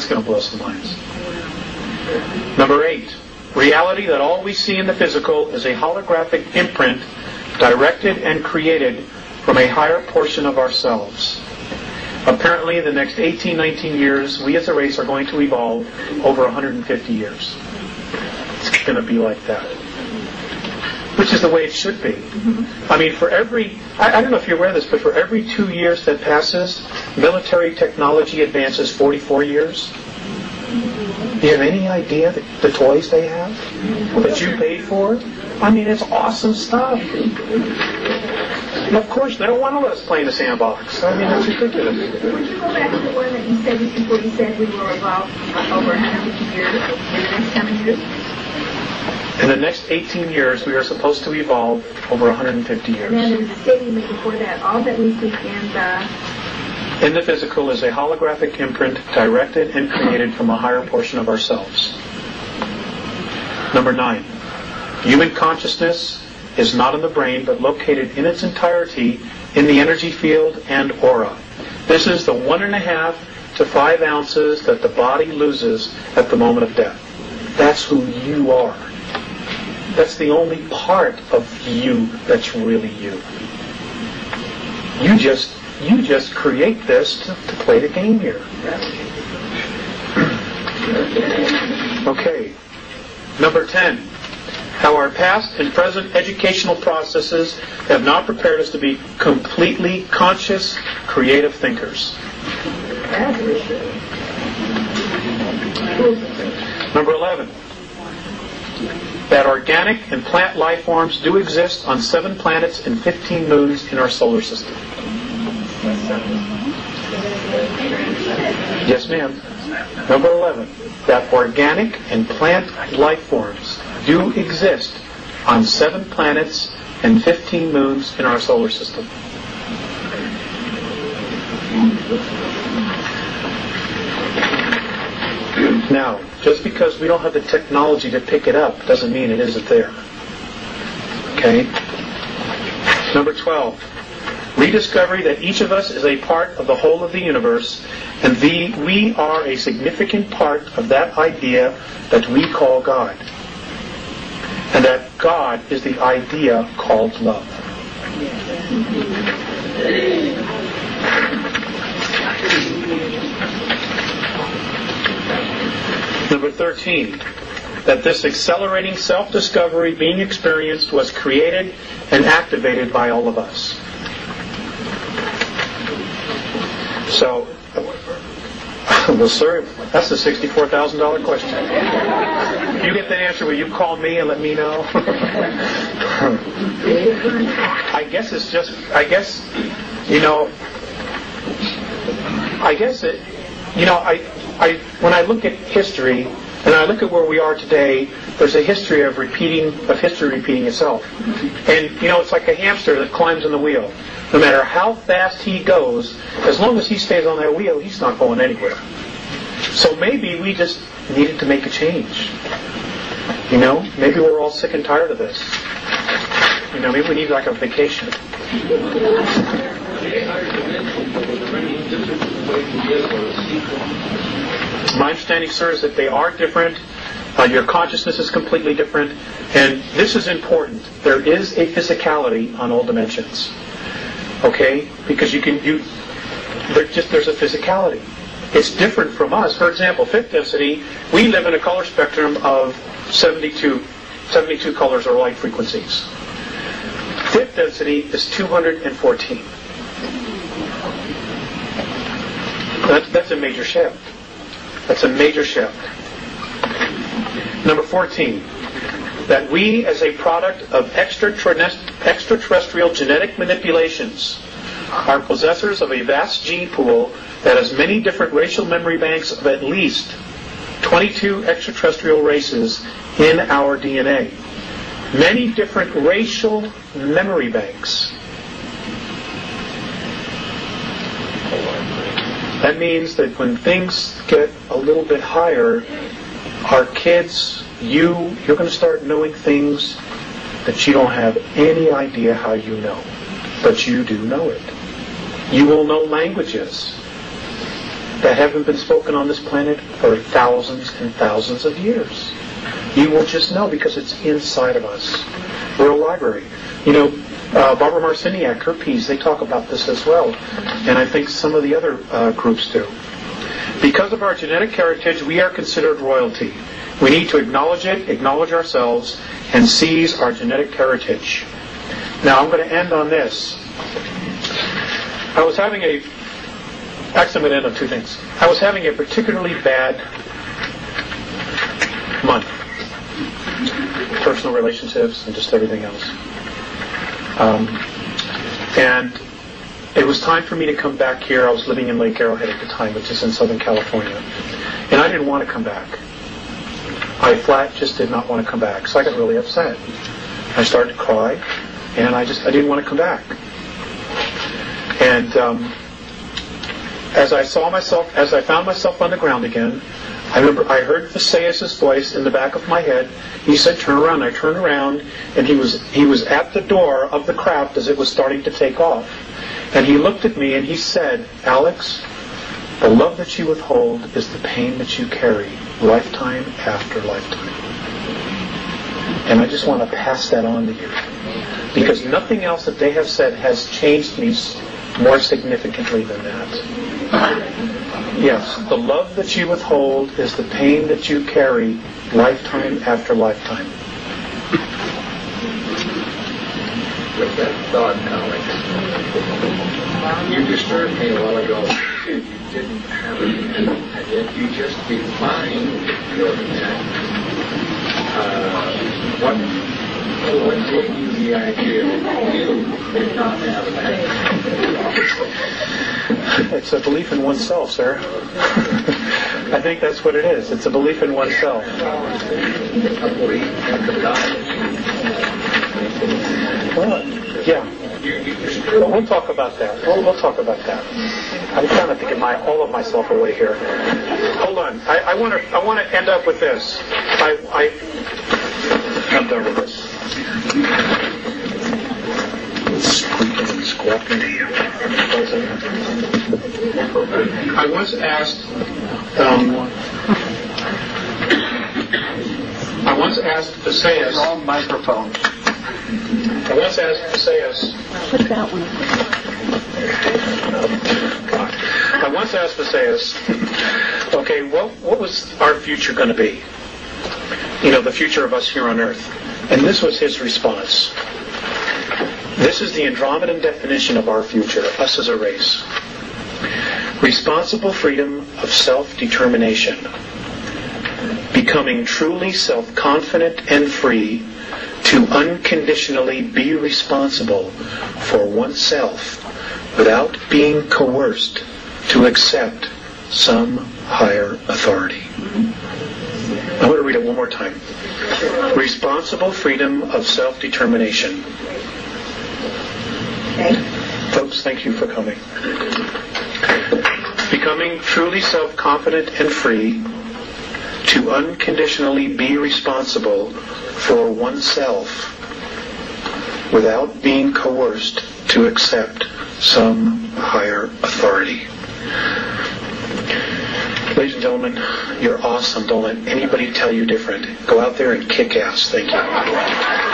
That's going to blow some minds. Number 8. Reality that all we see in the physical is a holographic imprint directed and created from a higher portion of ourselves. Apparently, in the next 18, 19 years, we as a race are going to evolve over 150 years. It's going to be like that. Which is the way it should be. I mean, for every, I don't know if you're aware of this, but for every 2 years that passes, military technology advances 44 years. Do you have any idea the toys they have that you paid for? I mean, it's awesome stuff. And of course, they don't want to let us play in the sandbox. I mean, it's ridiculous. Would you go back to the one that you said before you said we will evolve over 150 years in the next coming years? In the next 18 years, we are supposed to evolve over 150 years. And then there's a statement before that, all that we see in the physical is a holographic imprint directed and created from a higher portion of ourselves. Number 9. Human consciousness is not in the brain, but located in its entirety in the energy field and aura. This is the 1.5 to 5 ounces that the body loses at the moment of death. That's who you are. That's the only part of you that's really you. You just create this to play the game here. Okay. Number 10. How our past and present educational processes have not prepared us to be completely conscious, creative thinkers. Number 11. That organic and plant life forms do exist on 7 planets and 15 moons in our solar system. Yes, ma'am. Number 11. That organic and plant life forms do exist on 7 planets and 15 moons in our solar system. Now, just because we don't have the technology to pick it up doesn't mean it isn't there. Okay? Number 12. Rediscovery that each of us is a part of the whole of the universe, and we are a significant part of that idea that we call God. And that God is the idea called love. Number 13. That this accelerating self-discovery being experienced was created and activated by all of us. So, well, sir, that's a $64,000 question. If you get that answer, will you call me and let me know? I guess, when I look at history, and I look at where we are today, there's a history of history repeating itself. And, it's like a hamster that climbs on the wheel. No matter how fast he goes, as long as he stays on that wheel, he's not going anywhere. So maybe we just needed to make a change. Maybe we're all sick and tired of this. Maybe we need like a vacation. My understanding, sir, is that they are different. Your consciousness is completely different. And this is important. There is a physicality on all dimensions. Okay? Because there's a physicality. It's different from us. For example, fifth density, we live in a color spectrum of 72 colors or light frequencies. Fifth density is 214. That's a major shift. That's a major shift. Number 14. That we, as a product of extraterrestrial genetic manipulations, are possessors of a vast gene pool that has many different racial memory banks of at least 22 extraterrestrial races in our DNA. Many different racial memory banks. That means that when things get a little bit higher, our kids, you're going to start knowing things that you don't have any idea how you know. But you do know it. You will know languages. that haven't been spoken on this planet for thousands and thousands of years. You will just know because it's inside of us. We're a library. Barbara Marciniak, her piece, they talk about this as well. And I think some of the other groups do. Because of our genetic heritage, we are considered royalty. We need to acknowledge it, acknowledge ourselves, and seize our genetic heritage. Now, I'm going to end on this. I was having I'm going to end on two things. I was having a particularly bad month. Personal relationships and just everything else. And it was time for me to come back here. I was living in Lake Arrowhead at the time, which is in Southern California. And I didn't want to come back. I flat just did not want to come back. So I got really upset. I started to cry, and I didn't want to come back. And as I found myself on the ground again, I remember I heard Visayas' voice in the back of my head. He said, "Turn around." I turned around, and he was at the door of the craft as it was starting to take off. And he looked at me and he said, "Alex, the love that you withhold is the pain that you carry, lifetime after lifetime." And I just want to pass that on to you. Because nothing else that they have said has changed me more significantly than that. Yes, the love that you withhold is the pain that you carry, lifetime after lifetime. With that thought, Alex, you disturbed me a while ago. You didn't have it, and yet you just defined your intent. What gave you the idea that you did not have that? It's a belief in oneself, sir. I think that's what it is. It's a belief in oneself. A belief in the God. Well, yeah. Well, we'll talk about that. We'll talk about that. I'm trying to get all of myself away here. Hold on. I want to end up with this. I'm done with this. Squeaking and squawking. I once asked Visayas. Wrong microphone. I once asked Visayas. Put that one. I once asked Visayas, okay, what was our future going to be? The future of us here on Earth. And this was his response. This is the Andromedan definition of our future, us as a race. Responsible freedom of self-determination. Becoming truly self-confident and free to unconditionally be responsible for oneself without being coerced to accept some higher authority. I want to read it one more time. Responsible freedom of self-determination. Okay. Folks, thank you for coming. Becoming truly self-confident and free to unconditionally be responsible for oneself without being coerced to accept some higher authority. Ladies and gentlemen, you're awesome. Don't let anybody tell you different. Go out there and kick ass. Thank you.